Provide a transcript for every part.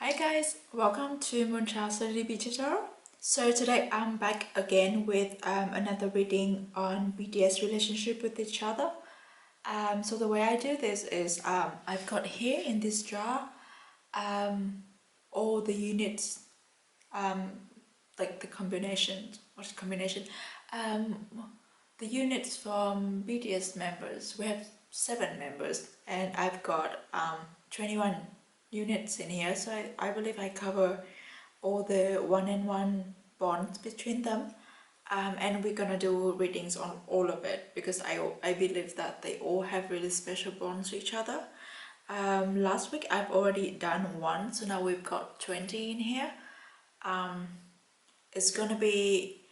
Hi guys, welcome to MoonChild Serendipity Tarot. So today I'm back again with another reading on BTS relationship with each other. So the way I do this is I've got here in this jar all the units, like the combinations. What's the combination? Um, the units from BTS members. We have 7 members, and I've got 21 units in here. So I believe I cover all the one-on-one bonds between them. And we're gonna do readings on all of it because I believe that they all have really special bonds to each other. Last week I've already done one, so now we've got 20 in here. I'm gonna be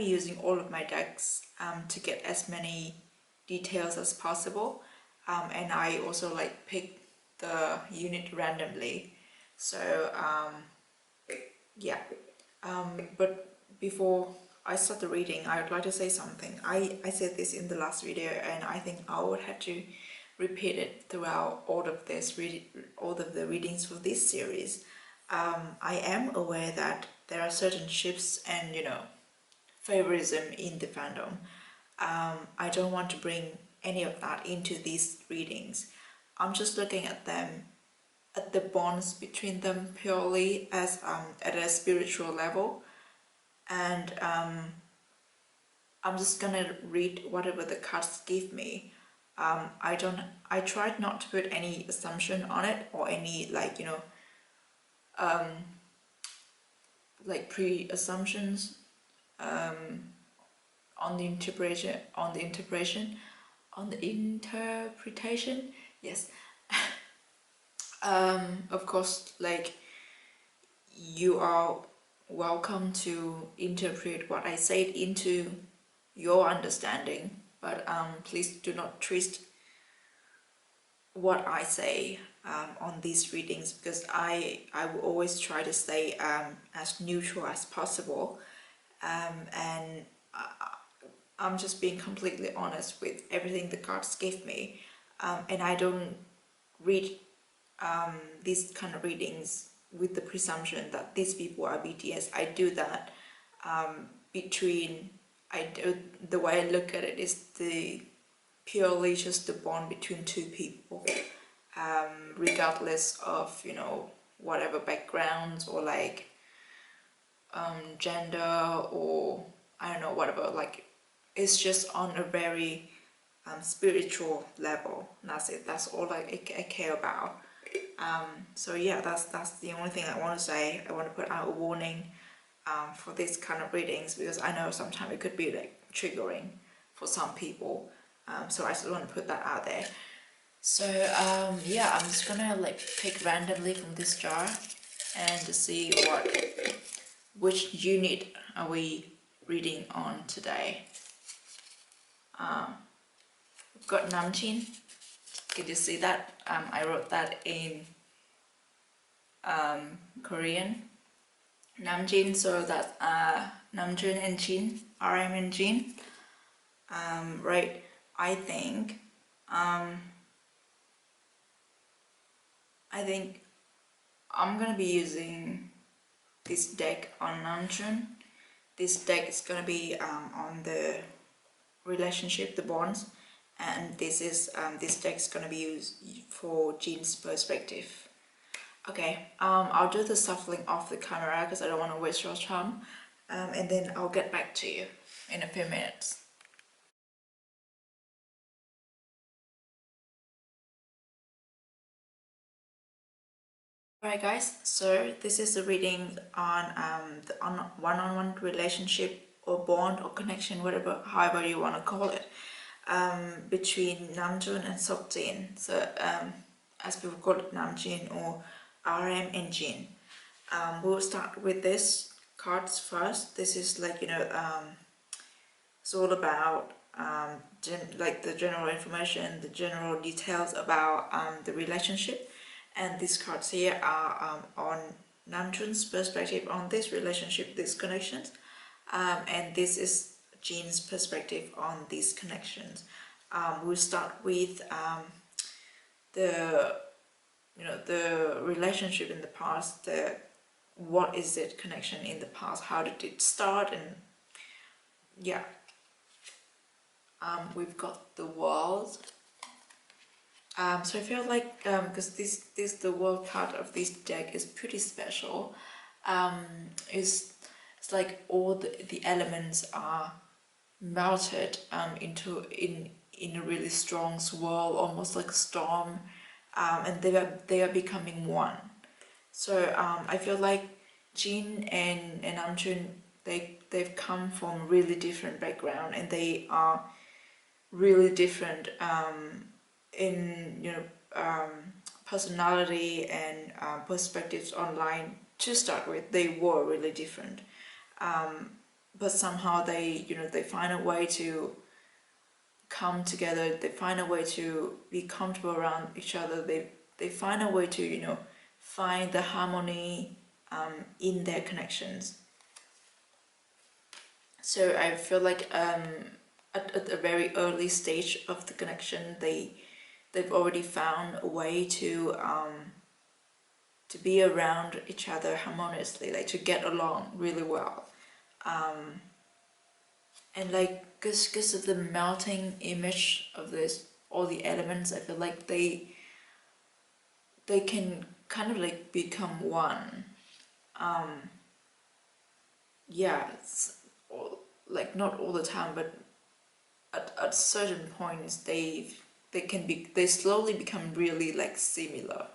using all of my decks to get as many details as possible, and I also like pick the unit randomly. So yeah, but before I start the reading, I would like to say something. I said this in the last video, and I think I would have to repeat it throughout all of the readings for this series. I am aware that there are certain shifts and favoritism in the fandom. I don't want to bring any of that into these readings. I'm just looking at them, at the bonds between them purely as at a spiritual level, and I'm just gonna read whatever the cards give me. I tried not to put any assumption on it or any like pre-assumptions on the interpretation. Yes. Of course, like, you are welcome to interpret what I said into your understanding, but please do not twist what I say on these readings, because I will always try to stay as neutral as possible, and I'm just being completely honest with everything the cards give me, and I don't read these kind of readings with the presumption that these people are BTS. I do that the way I look at it is purely just the bond between two people, regardless of whatever backgrounds or like gender or I don't know, whatever. Like, it's just on a very spiritual level. That's it. That's all I care about. So yeah, that's the only thing I want to say. I want to put out a warning for these kind of readings, because I know sometimes it could be like triggering for some people. So I just want to put that out there. So yeah, I'm just gonna like pick randomly from this jar and to see which unit are we reading on today. We've got Namjin. Can you see that? I wrote that in Korean. Namjin, so that's Namjoon and Jin, RM and Jin. Right, I think I'm gonna be using this deck on Namjoon. This deck is gonna be on the relationship, the bonds, and this deck is gonna be used for Jin's perspective. Okay, I'll do the shuffling off the camera because I don't want to waste your time, and then I'll get back to you in a few minutes. Alright guys, so this is a reading on the one-on-one relationship or bond or connection, whatever, however you want to call it, between Namjoon and Seokjin. So as people call it, Namjin or RM and Jin. We'll start with this cards first. This is like it's all about like the general information, the general details about the relationship, and these cards here are on Namjoon's perspective on this relationship, these connections, and this is Jin's perspective on these connections. We'll start with the you know, the relationship in the past, what is it connection in the past, how did it start, and yeah. We've got the world. So I feel like because the world card of this deck is pretty special. It's like all the elements are melted in a really strong swirl, almost like a storm, and they are becoming one. So I feel like Jin and Namjoon, they've come from really different background, and they are really different in, you know, personality and perspectives online. To start with, they were really different, but somehow they, you know, they find a way to come together. They find a way to be comfortable around each other. They find a way to, you know, find the harmony in their connections. So I feel like at a very early stage of the connection, they've already found a way to be around each other harmoniously, like to get along really well. And like because of the melting image of this, all the elements, I feel like they can kind of like become one. Yeah, it's like not all the time, but at certain points they slowly become really like similar,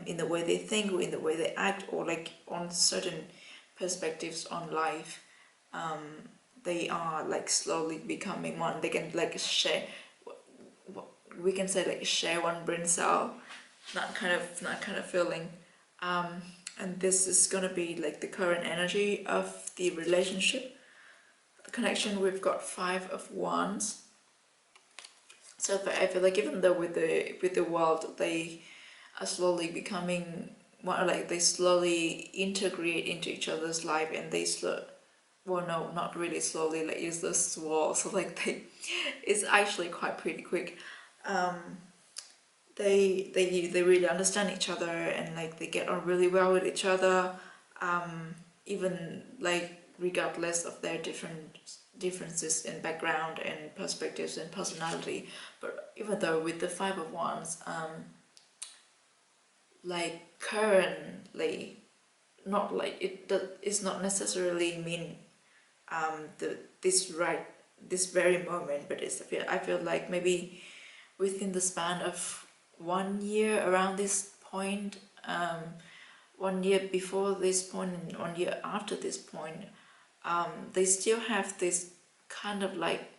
in the way they think, or in the way they act, or like on certain perspectives on life. They are like slowly becoming one. They can like share, we can say like share one brain cell, that kind of feeling. And this is gonna be like the current energy of the relationship, the connection. We've got 5 of Wands. So I feel like even though with the world, they are slowly becoming one, like they slowly integrate into each other's life, and well, no, not really slowly, like use this wall, so like it's actually quite pretty quick. They really understand each other, and like they get on really well with each other, even like regardless of their differences in background and perspectives and personality. But even though with the 5 of Wands, like currently, not like it's not necessarily mean this very moment, but I feel like maybe within the span of 1 year around this point, 1 year before this point and 1 year after this point, they still have this kind of like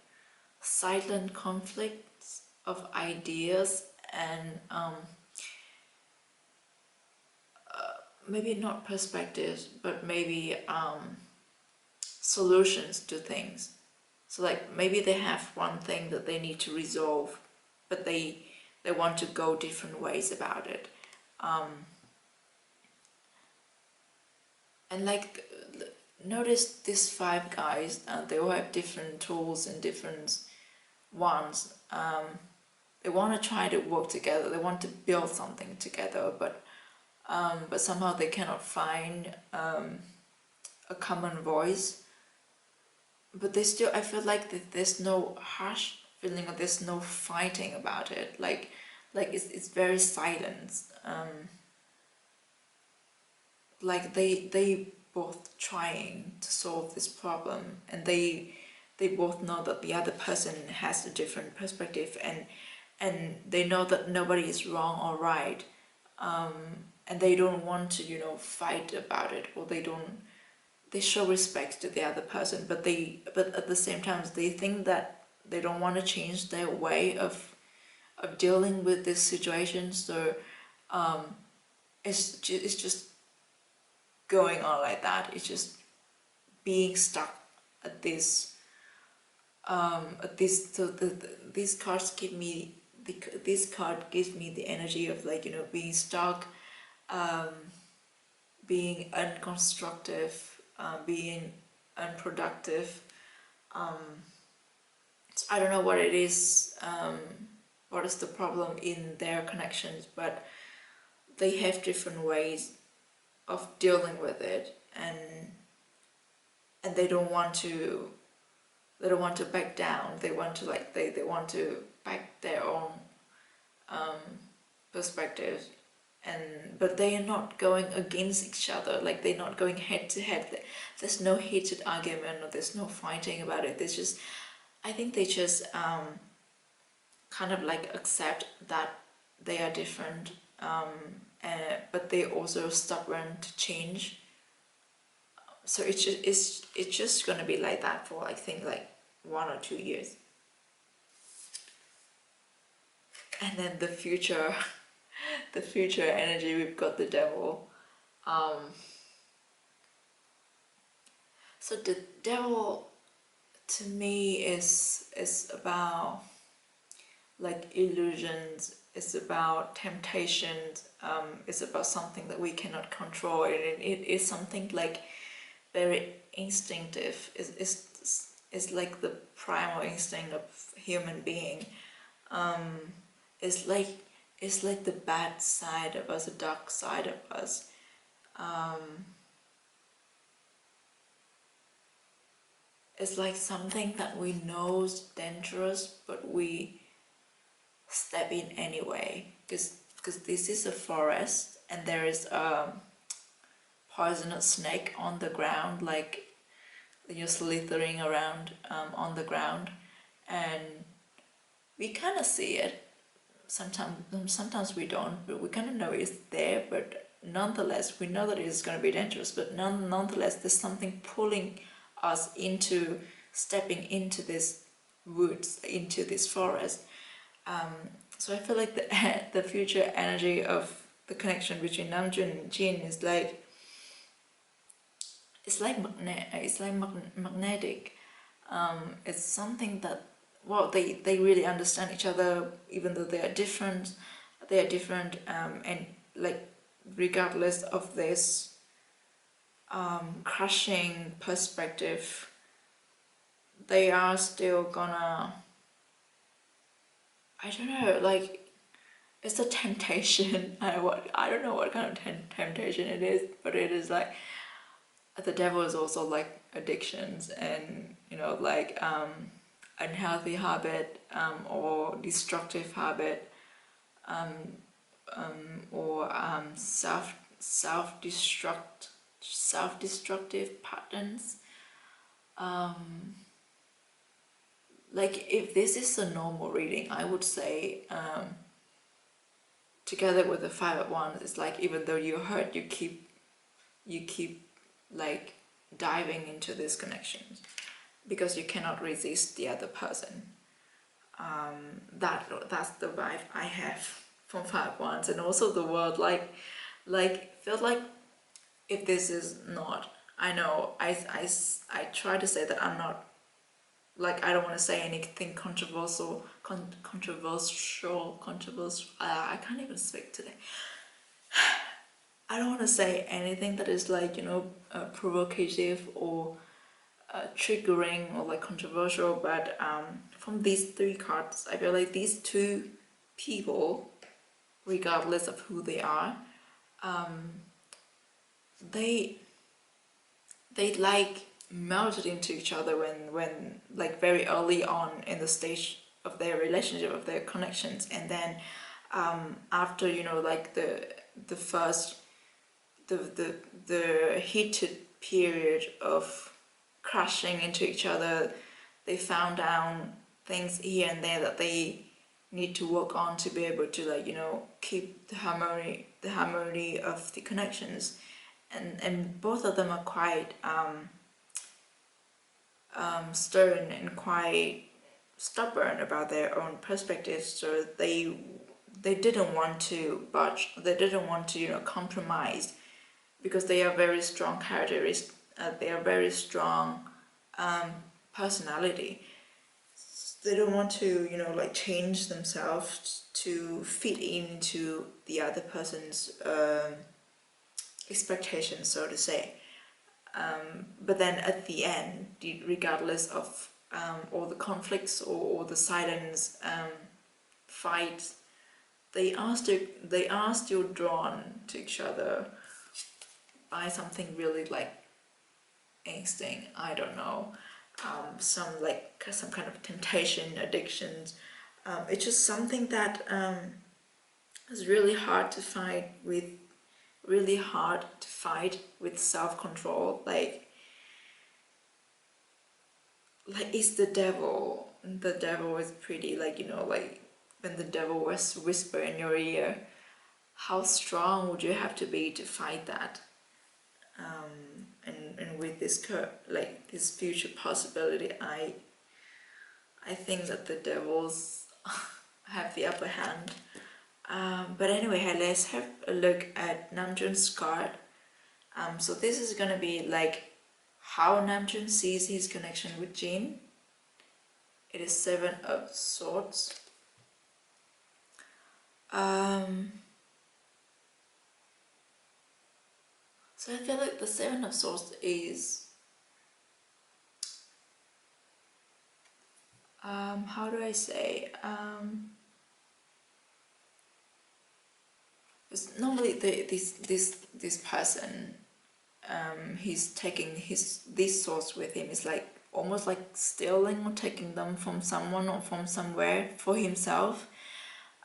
silent conflicts of ideas, and maybe not perspectives, but maybe solutions to things. So like maybe they have one thing that they need to resolve, but they want to go different ways about it. And like notice these 5 guys, they all have different tools and different ones. They want to try to work together, they want to build something together, but somehow they cannot find a common voice. But they still, I feel like there's no harsh feeling, or there's no fighting about it. Like it's very silent. Like they both trying to solve this problem, and they both know that the other person has a different perspective, and they know that nobody is wrong or right, and they don't want to, you know, fight about it, or they show respect to the other person, but at the same time they think that they don't want to change their way of dealing with this situation. So it's just going on like that. It's just being stuck at this. So these cards give me this card gives me the energy of, like, you know, being stuck, being unconstructive, being unproductive. I don't know what it is. What is the problem in their connections? But they have different ways of dealing with it, and they don't want to back down. They want to they want to back their own perspectives, but they are not going against each other. Like, they're not going head to head. There's no heated argument, or there's no fighting about it. There's just, I think they just kind of like accept that they are different, but they're also stubborn to change. So it's just gonna be like that for, I think, like 1 or 2 years. And then the future the future energy, we've got the devil. So the devil to me is about like illusions, it's about temptations, it's about something that we cannot control, and it is something like very instinctive. It's like the primal instinct of human being. It's like the bad side of us, the dark side of us. It's like something that we know is dangerous, but we step in anyway, because this is a forest and there is a poisonous snake on the ground, like you're slithering around on the ground, and we kind of see it. Sometimes we don't, but we kind of know it's there, but nonetheless we know that it's going to be dangerous, but nonetheless there's something pulling us into stepping into this woods, into this forest. So I feel like the future energy of the connection between Namjoon and Jin is like, it's like magnetic. It's something that, well, they really understand each other, even though they are different. And like, regardless of this crushing perspective, they are still gonna, I don't know, like, it's a temptation. I don't know what kind of temptation it is, but it is like, the devil is also like addictions, and like unhealthy habit, or destructive habit, or self-destructive patterns. Like, if this is a normal reading, I would say, together with the 5 of Wands, it's like, even though you're hurt, you keep like diving into these connections because you cannot resist the other person. That's the vibe I have from 5 of Wands. And also the world, like felt like, if this is not, I know I try to say that I'm not, like, I don't want to say anything controversial. I can't even speak today. I don't want to say anything that is like, provocative or triggering or like controversial, but from these 3 cards, I feel like these 2 people, regardless of who they are, they like melted into each other when like very early on in the stage of their relationship, of their connections, and then after like the first the heated period of crashing into each other, they found down things here and there that they need to work on to be able to, like, keep the harmony of the connections, and both of them are quite stern and quite stubborn about their own perspectives, so they didn't want to budge, they didn't want to compromise, because they are very strong characteristics, they are very strong personality. They don't want to like change themselves to fit into the other person's expectations, so to say. But then at the end, regardless of all the conflicts or the silence, fights, they are still drawn to each other by something really like instinct, I don't know, some kind of temptation, addictions. It's just something that is really hard to fight with, self-control. Like it's the devil. The devil is pretty, like, you know, like when the devil was whisper in your ear, how strong would you have to be to fight that? And with this this future possibility, I think that the devils have the upper hand. But anyway, let's have a look at Namjoon's card. So this is gonna be like how Namjoon sees his connection with JIN. It is 7 of Swords. So I feel like the 7 of Swords is how do I say, because normally this person, he's taking these swords with him, is like almost like stealing or taking them from someone or from somewhere for himself,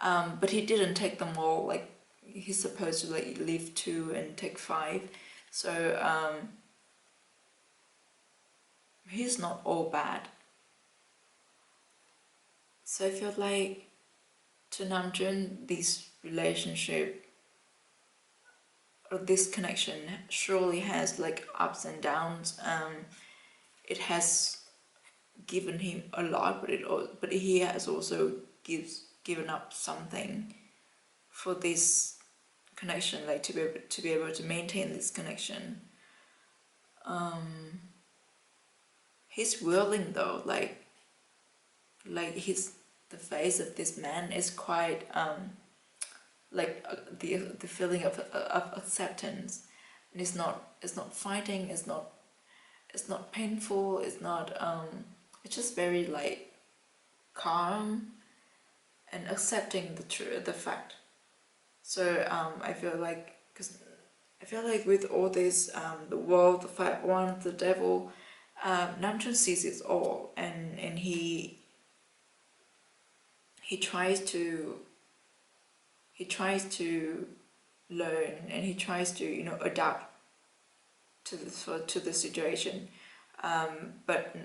but he didn't take them all. Like he's supposed to like leave 2 and take 5, so he's not all bad. So I feel like to Namjoon, this relationship or this connection surely has like ups and downs. It has given him a lot, but he has also given up something for this connection, like to be able to maintain this connection. He's willing though, like the face of this man is quite the feeling of acceptance, and it's not fighting, it's not painful, it's just very like calm and accepting the fact. So I feel like, with all this, the world, the 5-1, the devil, Namjoon sees it all, and he tries to learn, and he tries to, you know, adapt to the situation, but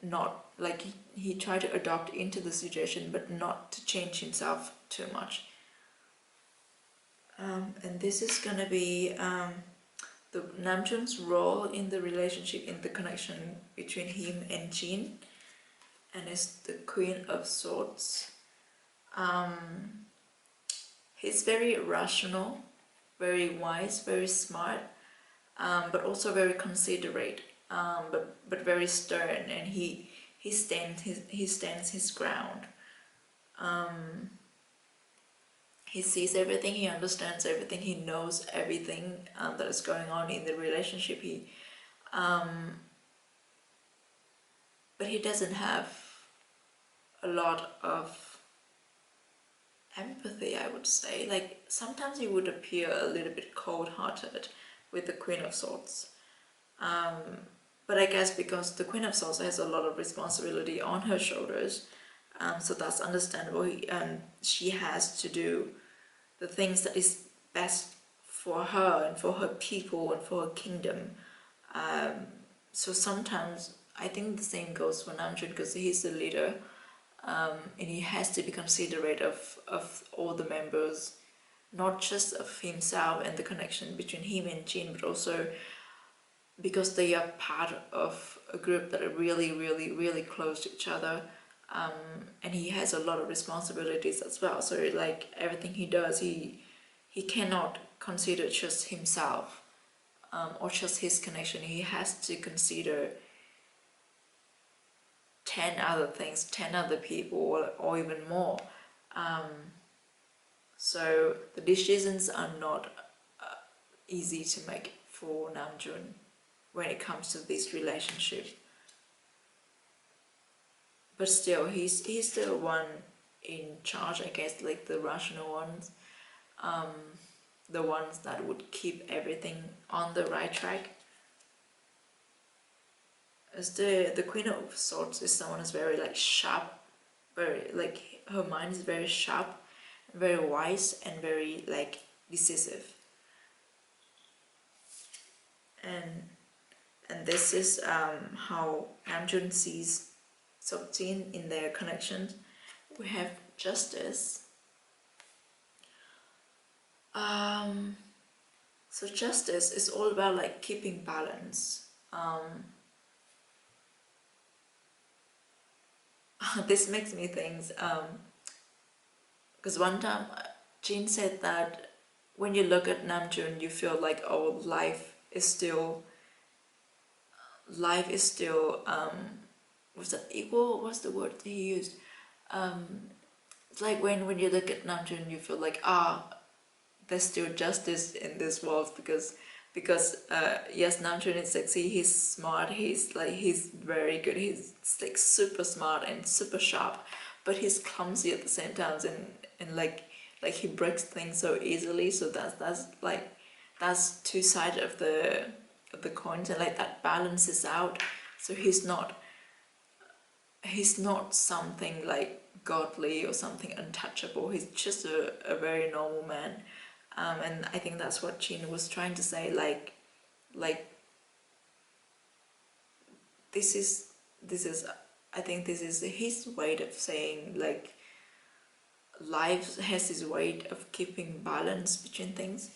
not like he tried to adapt into the situation, but not to change himself too much. And this is gonna be the Namjoon's role in the relationship, in the connection between him and JIN, and it's the Queen of Swords. He's very rational, very wise, very smart, but also very considerate, but very stern, and he stands his ground. He sees everything, he understands everything, he knows everything that is going on in the relationship. But he doesn't have a lot of empathy, I would say. Like sometimes he would appear a little bit cold-hearted with the Queen of Swords. But I guess because the Queen of Swords has a lot of responsibility on her shoulders, so that's understandable. She has to do the things that is best for her and for her people and for her kingdom. So sometimes I think the same goes for Namjoon, because he's the leader, and he has to be considerate of all the members, not just of himself and the connection between him and JIN, but also because they are part of a group that are really, really, really close to each other. And he has a lot of responsibilities as well. So like everything he does, he cannot consider just himself, or just his connection. He has to consider 10 other things, 10 other people, or even more. So the decisions are not easy to make for Namjoon when it comes to this relationship. But still, he's still one in charge, I guess, like the rational ones, the ones that would keep everything on the right track. As the Queen of Swords is someone who's very like sharp, very like her mind is very sharp, very wise, and very like decisive. And this is how Namjoon sees Seokjin in their connections. We have Justice. So Justice is all about like keeping balance. This makes me think, because one time Jin said that when you look at Namjoon, you feel like, oh, life is still was that equal? What's the word he used? It's like when you look at Namjoon, you feel like, there's still justice in this world, because yes, Namjoon is sexy, he's smart, he's very good, he's like super smart and super sharp, but he's clumsy at the same time, and like he breaks things so easily. So that's two sides of the coins, and like that balances out. So he's not something like godly or something untouchable. He's just a very normal man. And I think that's what Jin was trying to say, like this is I think this is his way of saying, like, life has this way of keeping balance between things.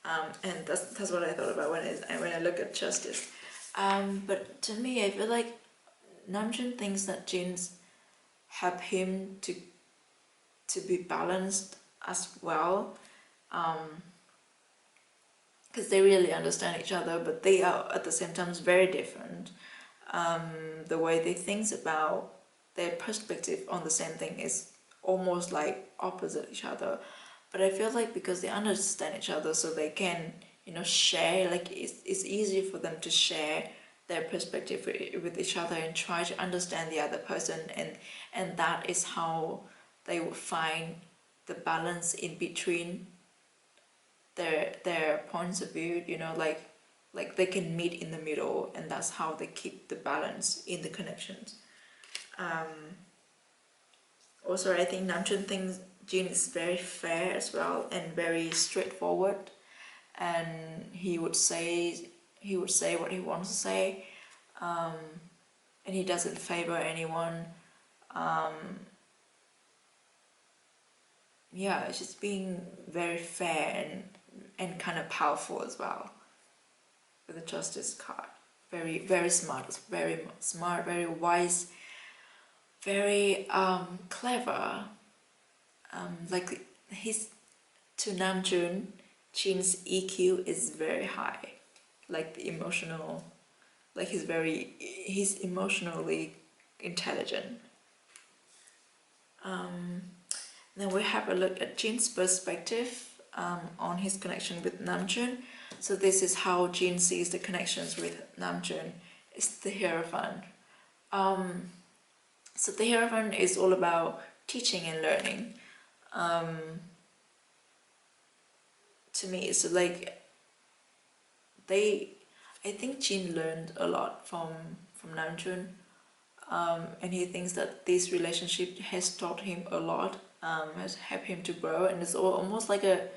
And that's what I thought about when I look at Justice. But to me, I feel like Namjoon thinks that Jin's help him to be balanced as well, because they really understand each other, but they are at the same time very different. The way they think about their perspective on the same thing is almost like opposite each other. But I feel like because they understand each other, so they can, share, like it's easier for them to share their perspective with each other and try to understand the other person, and that is how they will find the balance in between their points of view, like they can meet in the middle, and that's how they keep the balance in the connections. Also, I think Namjoon thinks Jin is very fair as well and very straightforward, and he would say what he wants to say, and he doesn't favor anyone. It's just being very fair and kind of powerful as well. With the Justice card, very very smart, very wise, very clever. Like to Namjoon, Jin's EQ is very high, like the emotional, like he's emotionally intelligent. Then we have a look at Jin's perspective on his connection with Namjoon. So this is how Jin sees the connections with Namjoon. It's the Hierophant. So the Hierophant is all about teaching and learning. To me, it's like I think Jin learned a lot from Namjoon, and he thinks that this relationship has taught him a lot, has helped him to grow, and it's almost like a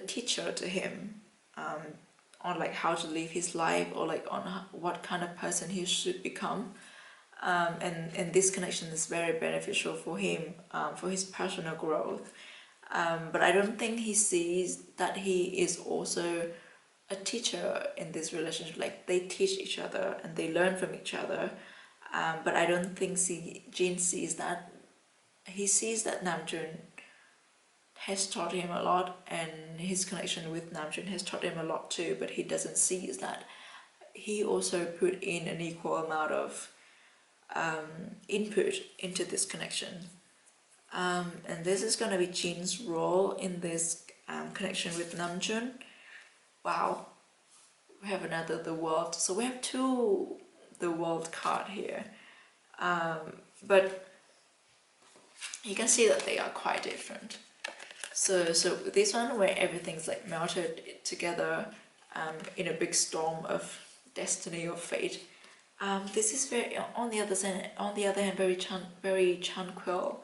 teacher to him, on like how to live his life, or like on what kind of person he should become. And this connection is very beneficial for him, for his personal growth. But I don't think he sees that he is also a teacher in this relationship. Like, they teach each other and they learn from each other. But I don't think Jin sees that. He sees that Namjoon has taught him a lot, and his connection with Namjoon has taught him a lot too, but he doesn't see is that he also put in an equal amount of input into this connection. And this is going to be Jin's role in this connection with Namjoon. Wow, we have another The World. So we have two The World card here. But you can see that they are quite different. So this one where everything's like melted together in a big storm of destiny or fate. This is very, on the other hand, very tranquil,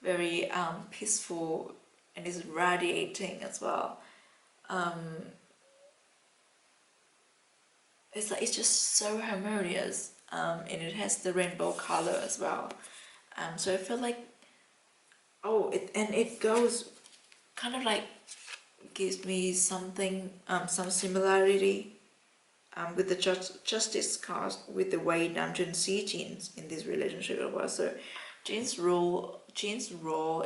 very peaceful, and is radiating as well. It's like, it's just so harmonious, and it has the rainbow color as well. So I feel like, it goes kind of like, gives me something, some similarity with the justice card, with the way Namjoon sees Jin in this relationship as well. So Jin's role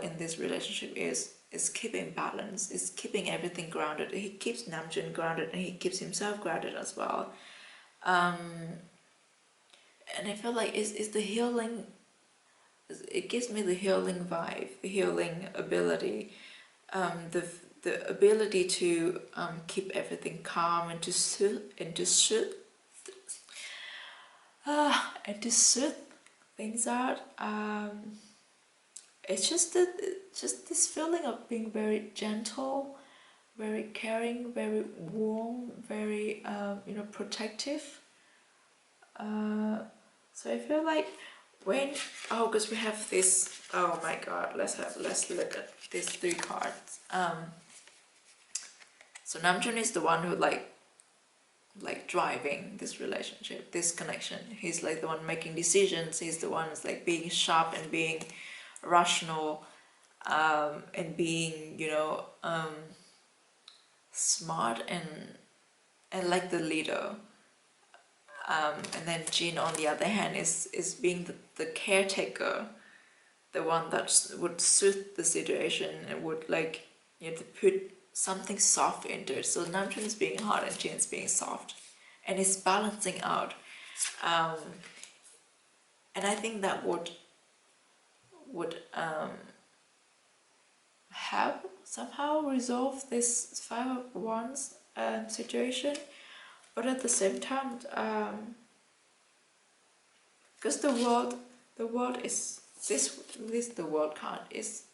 in this relationship is keeping balance, is keeping everything grounded. He keeps Namjoon grounded and he keeps himself grounded as well. And I feel like it's the healing. It gives me the healing vibe, the healing ability, the ability to keep everything calm and to soothe things out. It's just this feeling of being very gentle, very caring, very warm, very protective. So I feel like because we have this. Oh my God! Let's look at these 3 cards. So Namjoon is the one who like driving this relationship, this connection. He's like the one making decisions. He's the one who's like being sharp and being rational, and being smart and like the leader. And then Jin, on the other hand, is being the caretaker, the one that would soothe the situation and would like to put something soft into it. So Namjoon is being hard and Jin is being soft, and it's balancing out. And I think that would help somehow resolve this 5 of Wands situation. But at the same time, because the world is the world card is,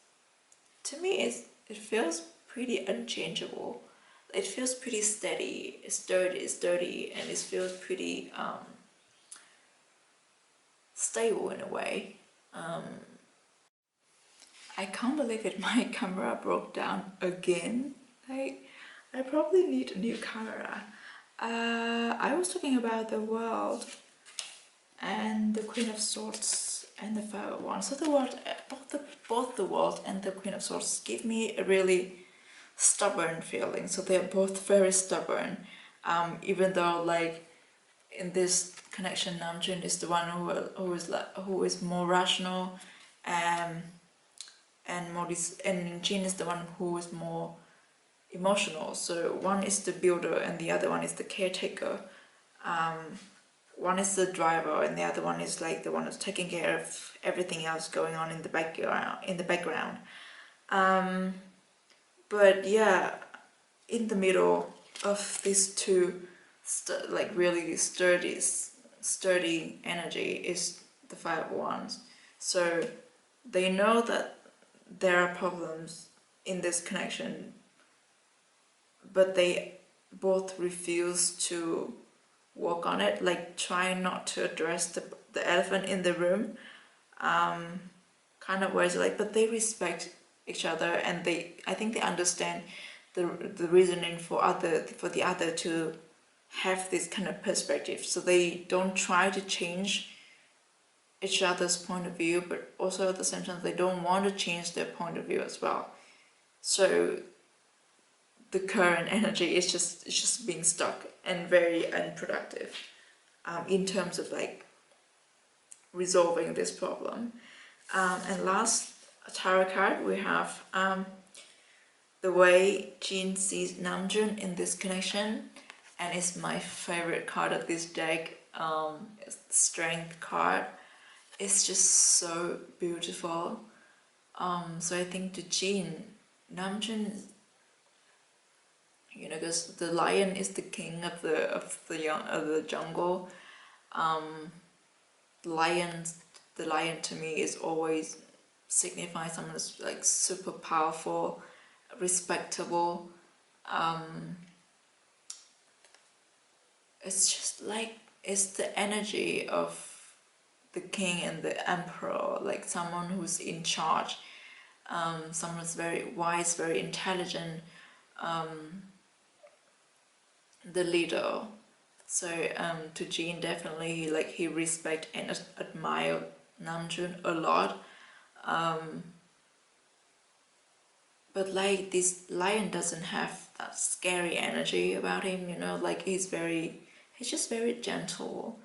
to me, it feels pretty unchangeable. It feels pretty steady, sturdy, and it feels pretty stable in a way. I can't believe it. My camera broke down again. I probably need a new camera. I was talking about the world and the Queen of Swords and the 5 of Wands. So the world, both the world and the Queen of Swords give me a really stubborn feeling. So they're both very stubborn. Even though like in this connection, Namjoon is the one who is more rational, and Jin is the one who is more emotional. So one is the builder and the other one is the caretaker. One is the driver and the other one is like the one who's taking care of everything else going on in the background. But yeah, in the middle of these two like really sturdy energy is the 5 of Wands. So they know that there are problems in this connection, but they both refuse to work on it, like trying not to address the elephant in the room, kind of ways, like, but they respect each other, and I think they understand the reasoning for the other to have this kind of perspective. So they don't try to change each other's point of view, but also at the same time they don't want to change their point of view as well. So the current energy is just being stuck and very unproductive in terms of like resolving this problem. And last tarot card we have the way Jin sees Namjoon in this connection, and it's my favorite card of this deck. It's the Strength card. It's just so beautiful. So I think to Jin, Namjoon, because the lion is the king of the jungle. The lion to me is always signifies someone who's like super powerful, respectable. It's just like, it's the energy of the king and the emperor, like someone who's in charge, someone who's very wise, very intelligent, the leader. So to JIN, definitely like he respect and admire Namjoon a lot. But like this lion doesn't have that scary energy about him, you know, like he's just very gentle.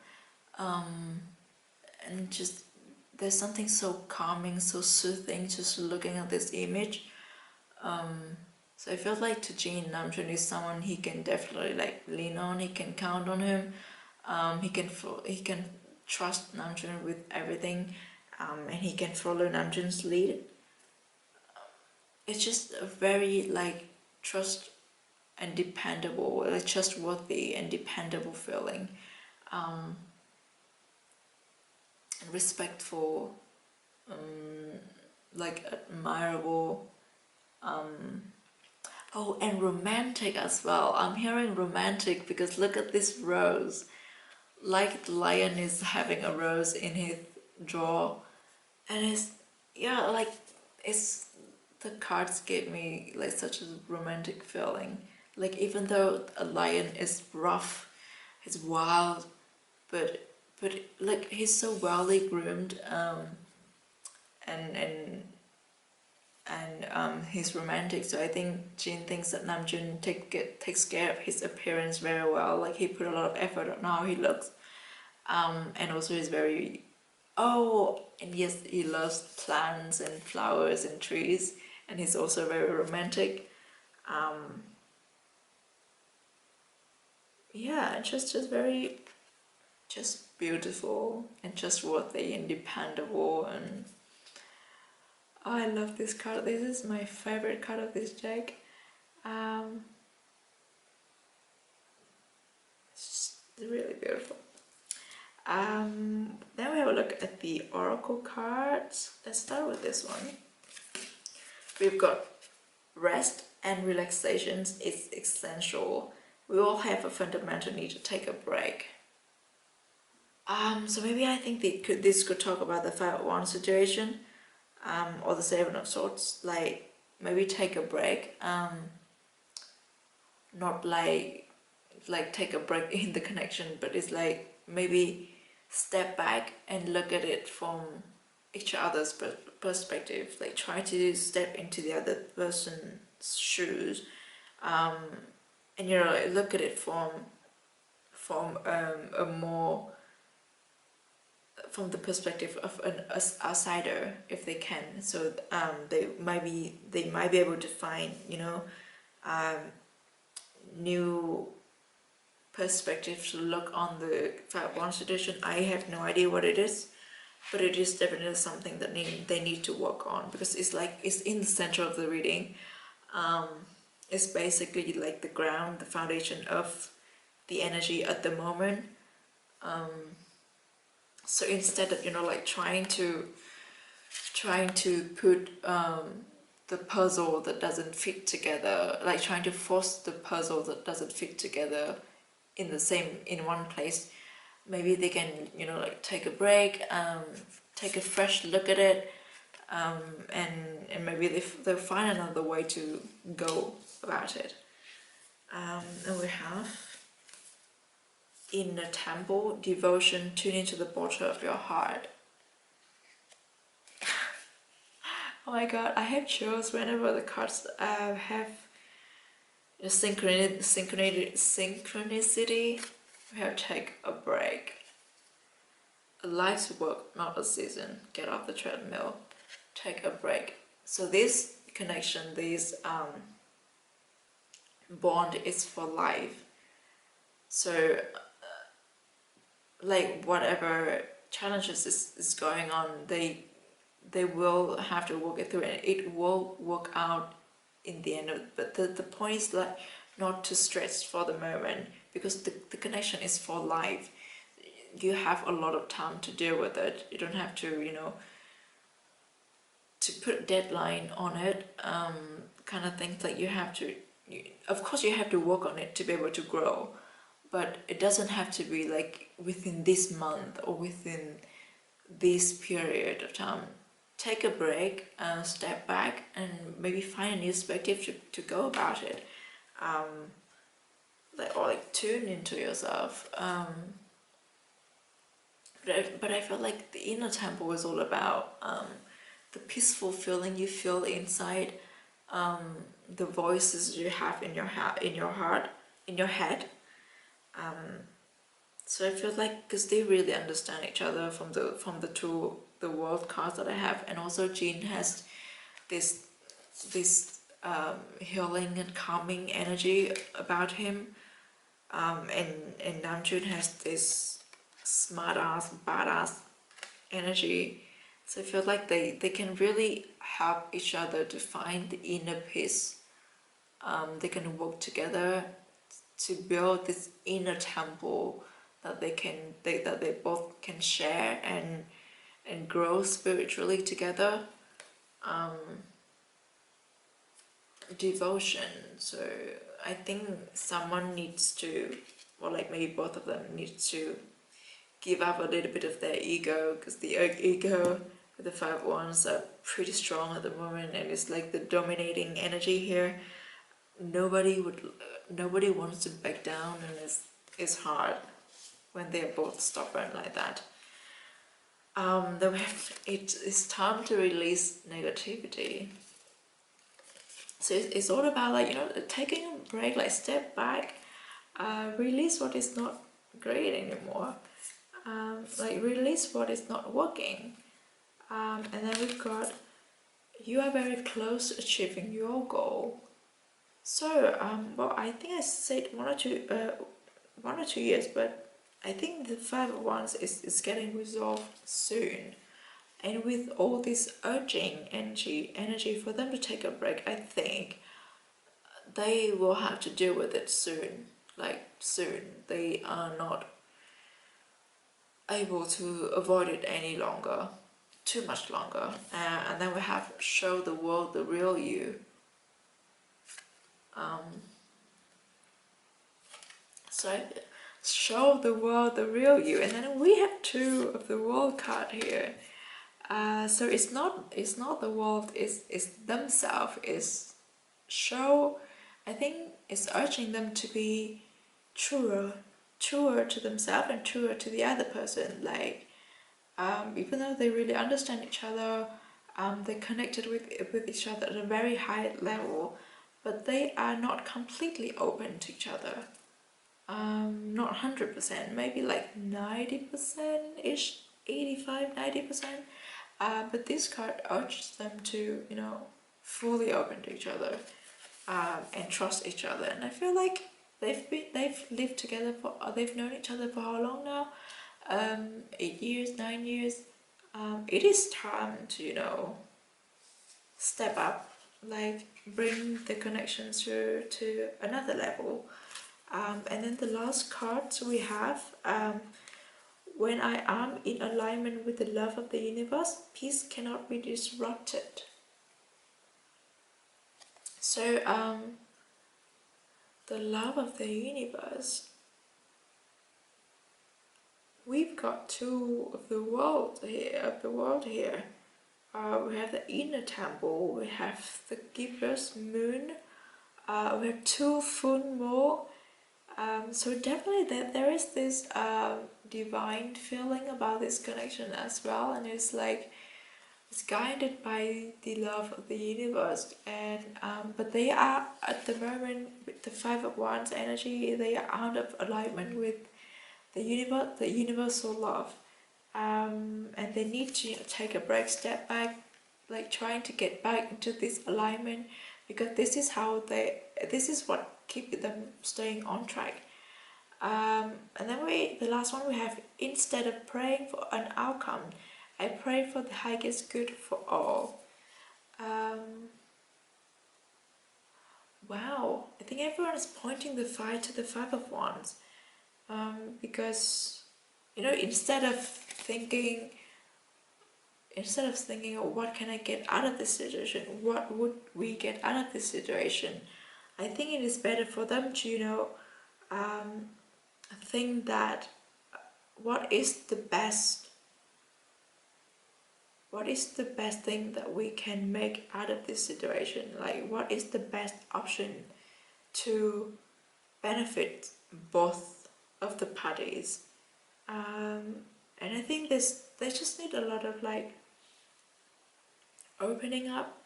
And just there's something so calming, so soothing just looking at this image. So I feel like to JIN, Namjoon is someone he can definitely like lean on, he can count on him. He can trust Namjoon with everything, and he can follow Namjoon's lead. It's just a very like trust and dependable, like trustworthy and dependable feeling, and respectful, like admirable. Oh, and romantic as well. I'm hearing romantic because look at this rose. Like the lion is having a rose in his drawer, and it's, yeah, like it's, the cards gave me like such a romantic feeling. Like even though a lion is rough, he's wild, but like he's so wellly groomed, and he's romantic. So I think JIN thinks that Namjoon takes care of his appearance very well. Like he put a lot of effort on how he looks, and also he's very, oh, and yes, he loves plants and flowers and trees, and he's also very romantic. Yeah, just very, just beautiful and trustworthy and dependable. And oh, I love this card. This is my favorite card of this deck. It's just really beautiful. Then we have a look at the oracle cards. Let's start with this one. We've got rest and relaxations is essential. We all have a fundamental need to take a break. So maybe I think this could talk about the 5-1 situation, or the 7 of Swords. Like maybe take a break. Not like take a break in the connection, but it's like maybe step back and look at it from each other's perspective. Like try to step into the other person's shoes, and you know, look at it from a more, from the perspective of an outsider, if they can. So they might be able to find, you know, new perspective to look on the 5-1 situation. I have no idea what it is, but it is definitely something that they need to work on, because it's like it's in the center of the reading. It's basically like the ground, the foundation of the energy at the moment. So instead of, you know, like trying to put the puzzle that doesn't fit together, like trying to force the puzzle that doesn't fit together in one place, maybe they can, you know, like take a break, take a fresh look at it, and maybe they'll find another way to go about it. And we have in the temple, devotion, tune into the bottom of your heart. Oh my god, I have chills whenever the cards have the synchronicity. We have take a break. A life's work, not a season. Get off the treadmill. Take a break. So this connection, this bond is for life. So like whatever challenges is going on, they will have to work it through, and it will work out in the end. But the point is like not to stress for the moment, because the connection is for life. You have a lot of time to deal with it. You don't have to, you know, to put a deadline on it, kind of things like you have to, of course you have to work on it to be able to grow, but it doesn't have to be like within this month or within this period of time. Take a break, step back, and maybe find a new perspective to go about it. Or tune into yourself. But I feel like the inner temple is all about the peaceful feeling you feel inside, the voices you have in your heart, in your head. So I feel like because they really understand each other from the world cards that I have, and also JIN has this healing and calming energy about him, and Namjoon has this smart ass, badass energy. So I feel like they can really help each other to find the inner peace. They can work together to build this inner temple that they both can share and grow spiritually together. Devotion. So I think someone needs to, or like maybe both of them needs to give up a little bit of their ego, because the ego with the 5 of Wands are pretty strong at the moment, and it's like the dominating energy here. Nobody wants to back down, and it's hard when they're both stubborn like that. Then we have, it's time to release negativity. So it's all about, like, you know, taking a break, like step back, release what is not great anymore, like release what is not working. And then we've got, you are very close to achieving your goal. So well, I think I said 1 or 2 years, but I think the 5 of Wands is getting resolved soon. And with all this urging energy for them to take a break, I think they will have to deal with it soon. Like soon. They are not able to avoid it any longer, too much longer. And then we have show the world the real you. So show the world the real you, and then we have 2 of the world card here. So it's not the world, it's themselves. Is show, I think it's urging them to be truer to themselves and truer to the other person. Like even though they really understand each other, they're connected with each other at a very high level, but they are not completely open to each other. Not 100%, maybe like 90%-ish, 85-90%. But this card urges them to, you know, fully open to each other, and trust each other. And I feel like they've lived together they've known each other for how long now? 8 years, 9 years. It is time to, you know, step up, like bring the connections to another level. And then the last cards we have, when I am in alignment with the love of the universe, peace cannot be disrupted. So the love of the universe, we've got 2 of the world here. We have the inner temple, we have the giver's moon, we have 2 full moon. So definitely there is this divine feeling about this connection as well, and it's like it's guided by the love of the universe. And but they are at the moment with the 5 of Wands energy, they are out of alignment with the universal love, and they need to, you know, take a break, step back, like trying to get back into this alignment, because this is what keep them staying on track. And then the last one we have, instead of praying for an outcome, I pray for the highest good for all. Wow, I think everyone is pointing the fire to the 5 of Wands, because, you know, instead of thinking, instead of thinking, oh, what can I get out of this situation, what would we get out of this situation, I think it is better for them to, you know, think that what is the best thing that we can make out of this situation, like what is the best option to benefit both of the parties. And I think they just need a lot of like opening up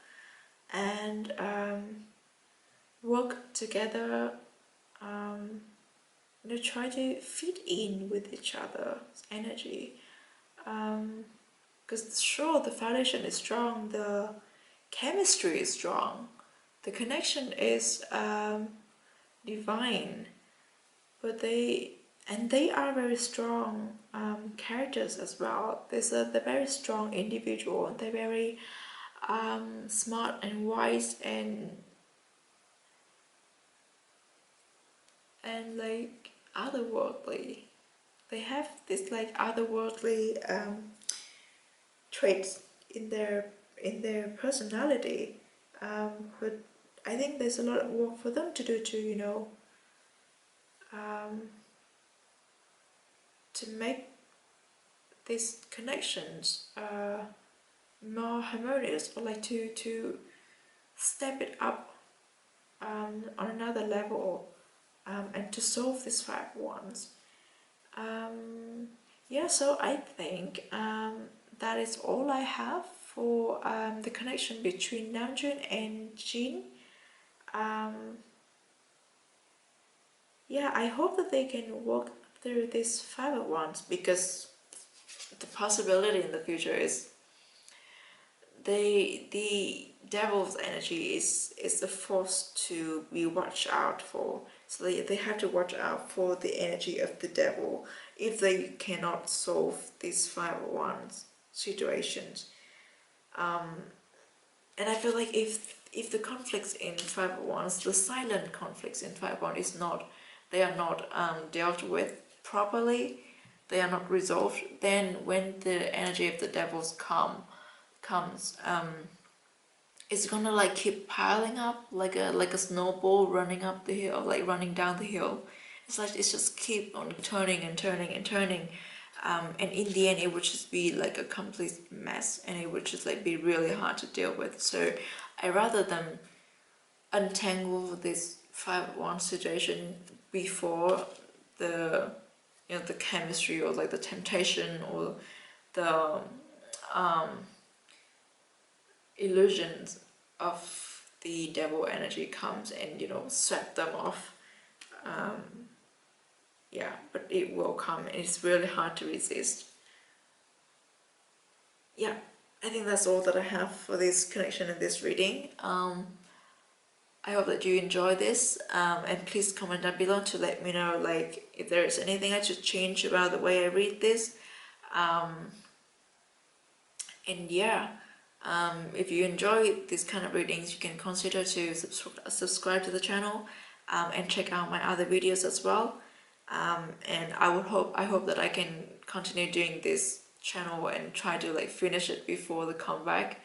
and work together, you know, try to fit in with each other's energy, because sure, the foundation is strong, the chemistry is strong, the connection is divine, but they are very strong characters as well. They're very strong individual. They're very smart and wise and like otherworldly. They have this like otherworldly traits in their personality, but I think there's a lot of work for them to do to, you know, to make these connections more harmonious, or like to step it up on another level, and to solve these 5 ones. Yeah, so I think that is all I have for the connection between Namjoon and Jin. Yeah, I hope that they can walk through these 5 at once, because the possibility in the future is the devil's energy is the force to be watched out for. So they have to watch out for the energy of the devil if they cannot solve these 501 situations. And I feel like if the conflicts in 501s, the silent conflicts in 501 they are not dealt with properly, they are not resolved, then when the energy of the devils comes, it's gonna like keep piling up like a snowball running up the hill, like running down the hill. It's like it's just keep on turning and turning and turning, and in the end it would just be like a complete mess, and it would just like be really hard to deal with. So I rather them untangle this 5-1 situation before the, you know, the chemistry or like the temptation or the illusions of the devil energy comes and, you know, swept them off. Yeah, but it will come and it's really hard to resist. Yeah, I think that's all that I have for this connection and this reading. I hope that you enjoy this, and please comment down below to let me know like if there is anything I should change about the way I read this. And yeah, if you enjoy these kind of readings, you can consider to subscribe to the channel, and check out my other videos as well. And I hope that I can continue doing this channel and try to like finish it before the comeback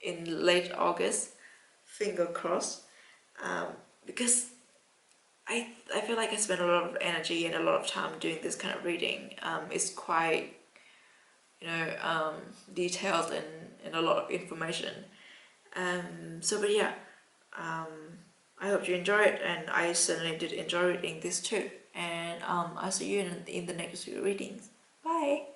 in late August. Finger crossed, because I feel like I spend a lot of energy and a lot of time doing this kind of reading. It's quite, you know, detailed and a lot of information. So but yeah, I hope you enjoy it, and I certainly did enjoy reading this too. And I'll see you in the next few readings. Bye.